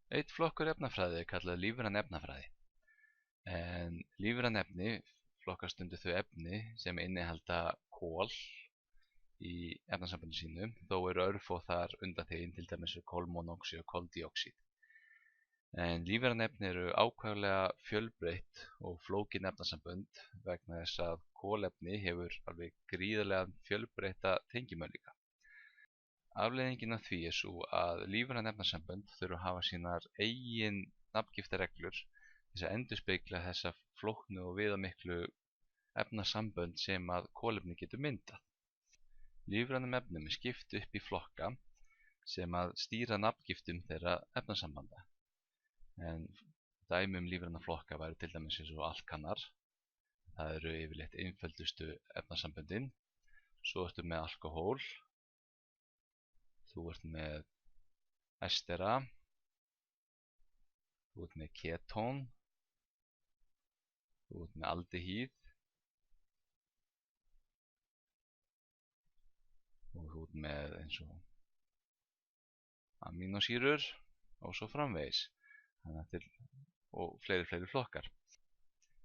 Einn flokkur efnafræði er kallað lífræn efnafræði, en lífræn efni flokkast undir þau efni sem innihalda kol í efnasambandi sínu, þó eru örfá þar undanþegin, til dæmis kolmónoxíð og koldíoxíð. En lífræn efni eru ákaflega fjölbreytt og flókin efnasambönd vegna þess að kolefni hefur alveg gríðarlega fjölbreytta tengimöguleika. Afleiðingin af því er sú að lífræn efnasambönd þurfa að hafa sínar eigin nafngiftarreglur til að endurspegla þessa flóknu og viðamiklu efnasambönd sem að kolefni getur myndað. Lífrænum efnum er skipt upp í flokka sem að stýra nafngiftum þeirra efnasambanda. En dæmi lífræna flokka væru til dæmis eins og alkanar. Það eru yfirleitt einföldustu efnasamböndin. Svo ertu með alkohól, þú ert með estera, þú ert með ketón, þú ert með aldehýð og þú ert með eins og amínósýrur og svo framvegis. Og fleiri flokkar.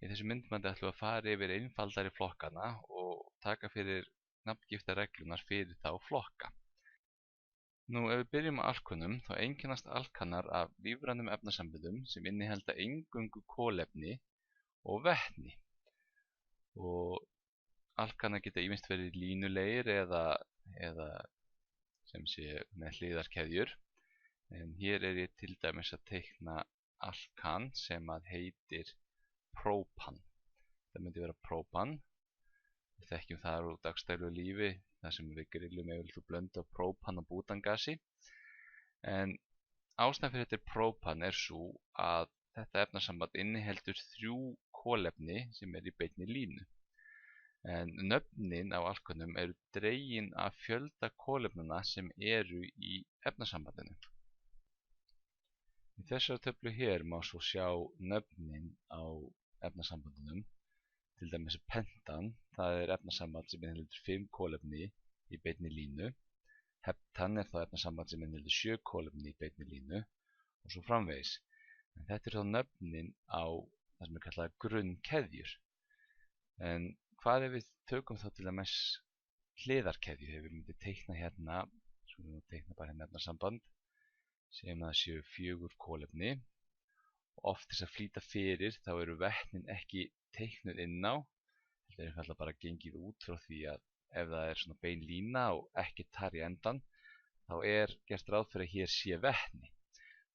Í þessu myndbandi ætlum við að fara yfir einfaldari flokkana og taka fyrir nafngiftarreglunar fyrir þá flokka. Nú, ef við byrjum á alkönum, þá einkennast alkanar af lífrænum efnasamböndum sem innihalda eingöngu kolefni og vetni. Og alkanar geta ýmist verið línulegir eða sem sé með hliðarkeðjur. En hér er ég til dæmis að teikna alkan sem að heitir própan. Það myndi vera própan. Við þekkjum það úr dagsdagslegu lífi, þar sem við grillum yfirleitt blöndu af própan og bútangasi. En ástæðan fyrir þetta própan er sú að þetta efnasamband inniheldur 3 kolefni sem er í beinni línu. En nöfnin á alkönum eru dregin af fjölda kolefnanna sem eru í efnasambandinu. Í þessari töflu hér má svo sjá nöfnin á efnasambandunum. Til dæmis pentan, það er efnasamband sem inniheldur 5 kolefni í beinni línu. Heptan er þá efnasamband sem inniheldur 7 kolefni í beinni línu og svo framvegis. En þetta er þá nöfnin á það sem er kallað grunnkeðjur. En hvað ef við tökum þá til dæmis hliðarkeðju? Ef við myndum teikna hérna, svo við teikna bara hérna efnasamband sem það séu 4 kolefni. Oft þess að flýta fyrir þá eru vetnin ekki teiknuð inn á. Þetta er einfaldlega bara gengið út frá því að ef það er svona bein lína og ekki tar í endan, þá er gert ráð fyrir að hér sé vetni.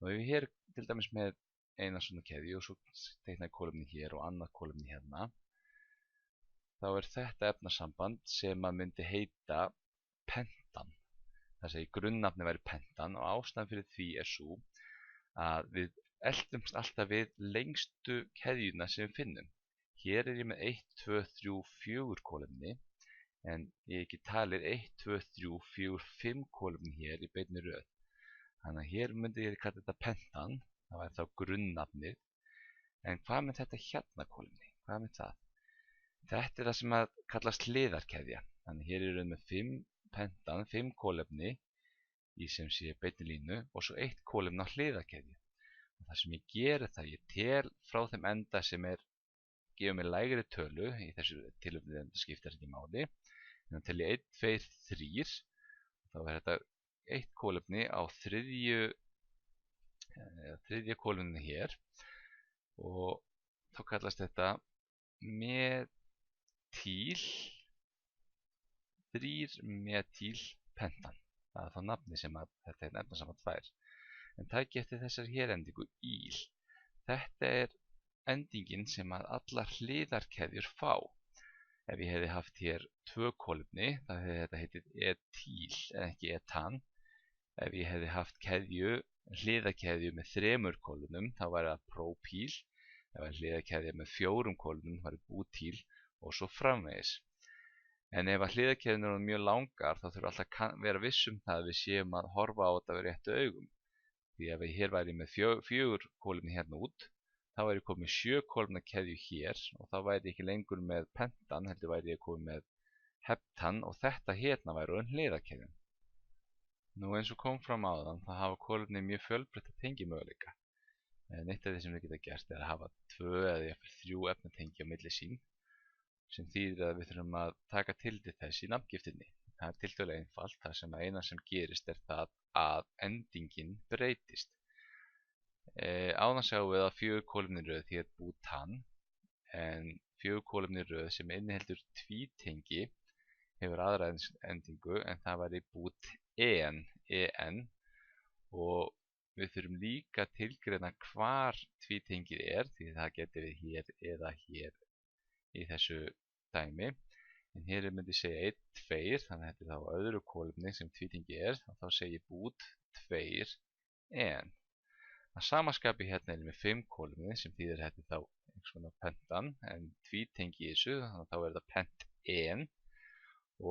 Og ef við hér til dæmis með eina svona keðju og svo teiknaði kolefni hér og annað kolefni hérna, þá er þetta efnasamband sem að myndi heita pentan. Það segir grunnnafni væri pentan og ástæðan fyrir því er sú að við eltumst alltaf við lengstu keðjuna sem við finnum. Hér er ég með 1, 2, 3, 4 kolefni, en ég ekki talið 1, 2, 3, 4, 5 kolefni hér í beinni röð. Þannig að hér myndi ég kalla þetta pentan, það væri þá grunnnafnið. En hvað með þetta hérna kolefni? Hvað með það? Þetta er það sem að kallast hliðarkeðja. Þannig hér erum við með 5 pentan, 5 kolefni í sem sé beinni línu og svo 1 kolefni á hliðarkeðju. Og það sem ég geri það, ég tel frá þeim enda sem gefur mér lægri tölu, í þessu tilfelli þetta skiptir ekki máli. Þannig tel ég 1, 2, 3, og þá er þetta 1 kolefni á þriðja kolefni hér, og þá kallast þetta metil, 3-metylpentan. Það er þá nafni sem þetta er efnasamband fær. En takið eftir þessari hér endingu íl. Þetta er endingin sem að allar hliðarkeðjur fá. Ef ég hefði haft hér 2 kolefni, þá hefði þetta heitið etíl en ekki etan. Ef ég hefði haft hliðarkeðju með 3 kolefnum, þá væri það própíl. Ef það er hliðarkeðja með 4 kolefnum, þá væri bútíl og svo framvegis. En ef að hliðarkeðjurnar eru mjög langar, þá þurfum alltaf að vera viss það að við séum að horfa á þetta með réttu augum. Því ef hér væri með 4 kolefni hérna út, þá væri ég komið 7 kolefna keðju hér og þá væri ég ekki lengur með pentan, heldur væri ég komið með heptan og þetta hérna væri orðin hliðarkeðjan. Nú eins og kom fram áðan, þá hafa kolefni mjög fjölbreytta tengimöguleika. En eitt af því sem við geta gert er að hafa 2 eða jafnvel 3 efnatengi á milli sín, sem þýðir að við þurfum að taka tillit til þess í nafngiftinni. Það er tiltölulega einfalt, þar sem eina sem gerist er það að endingin breytist. Áðan sjáum við að 4 kolefniröð hér bútan, en 4 kolefniröð sem inniheldur tvítengi hefur aðra endingu, en það væri búten, og við þurfum líka að tilgreina hvar tvítengið er, því það geti við hér eða hér í þessu dæmi. En hér myndi ég segja 1, 2, þannig að þetta er þá öðru kolefni sem tvítengi er, og þá segi ég bút 2, en. Að sama skapi hérna er með 5 kolefni, sem þýðir þetta þá einhvers konar pentan, en tvítengi í þessu, þannig að þá er þetta pent-en,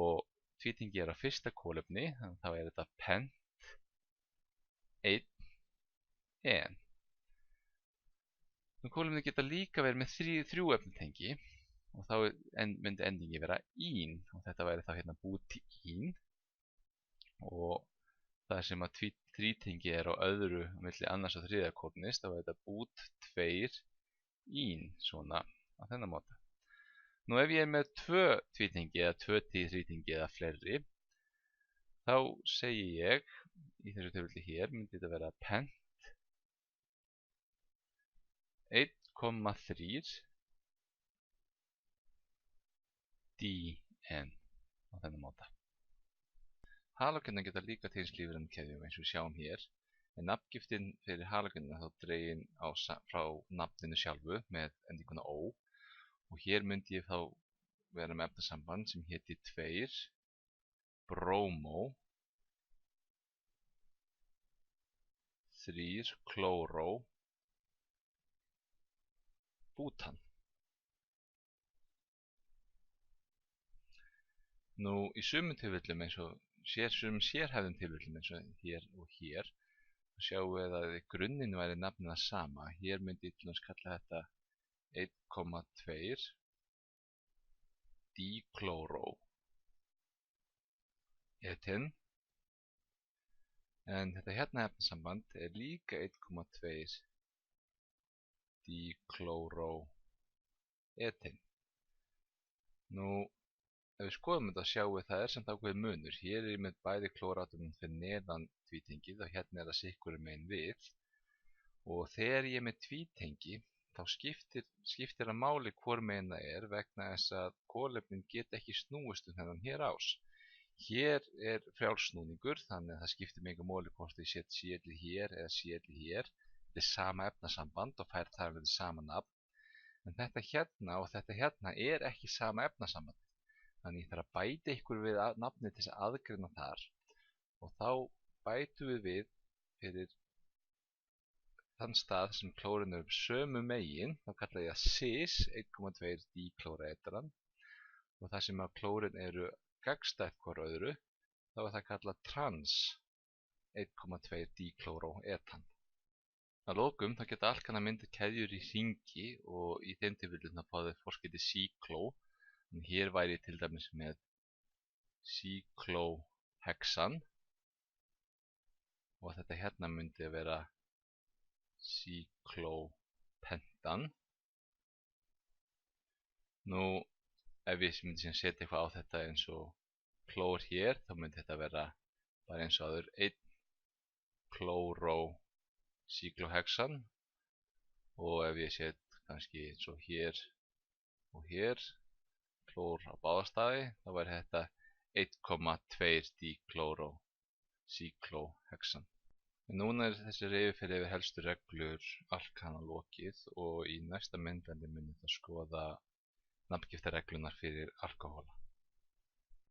og tvítengi er á fyrsta kolefni, þannig að þá er þetta pent-1-en. Kolefni geta líka verið með 3 efnatengi, og þá myndi endingi vera ín, og þetta væri þá hérna bútín, og það sem að þrítengi er á öðru milli annars og þriðja kolefnis, þá er þetta bút 2-ín, svona á þennan máta. Nú ef ég er með 2 tvítengi eða 2 þrítengi eða fleiri, þá segi ég, í þessu tilfelli hér, myndi þetta vera pent 1,3 DN á þennan máta. Halógenar geta líka tengst lífrænum keðjum eins og við sjáum hér, en nafngiftin fyrir halógenina þá dregin frá nafninu sjálfu með endinguna ó, og hér myndi ég þá vera með efnasamband sem héti 2 brómó 3 klóró bútan. Nú í sumum tilfellum eins og sumum sérhæfðum tilfellum eins og hér og hér, sjáum við að í grunninn væri nafnið það sama. Hér myndi ég til dæmis kalla þetta 1,2 diklóró eten, en þetta hérna efnasamband er líka 1,2 diklóró eten. Nú ef við skoðum þetta sjáum við það er samt ákveðið munur. Hér er ég með bæði klóratómin fyrir neðan tvítengið og hérna er það sikkur megin við. Og þegar ég er með tvítengi þá skiptir það máli hvor megin það er, vegna þess að kolefnin geta ekki snúist þennan hér ás. Hér er frjálsnúningur, þannig að það skiptir mig engu máli hvort ég set CL hér eða CL hér. Þetta er sama efnasamband og fær þar við sama nafn. En þetta hérna og þetta hérna er ekki sama efnasamband. Þannig ég þarf að bæta ykkur við nafni til þess að aðgreina þar, og þá bætum við fyrir þann stað sem klórin eru sömu megin, þá kalla ég það cis 1,2 diklóraetran, og það sem að klórin eru gagnstætt hvor öðru, þá er það kallað trans 1,2 diklóroetan. Að lokum þá geta alkanna myndið keðjur í hringi, og í þeim tilfellum þá fá þau forskeytið síkló. En hér væri ég til dæmis með síklóhexan, og þetta hérna myndi vera síklópentan. Nú ef ég myndi setja eitthvað á þetta eins og klór hér, þá myndi þetta vera bara eins og áður 1 klóró síklóhexan, og ef ég set kannski eins og hér og hér klór á báða staði, þá væri þetta 1,2 diklóró síklóhexan. En núna er þessi yfirferð yfir helstu reglur alkana lokið, og í næsta myndbandi munum við skoða nafngiftarreglunar fyrir alkóhóla.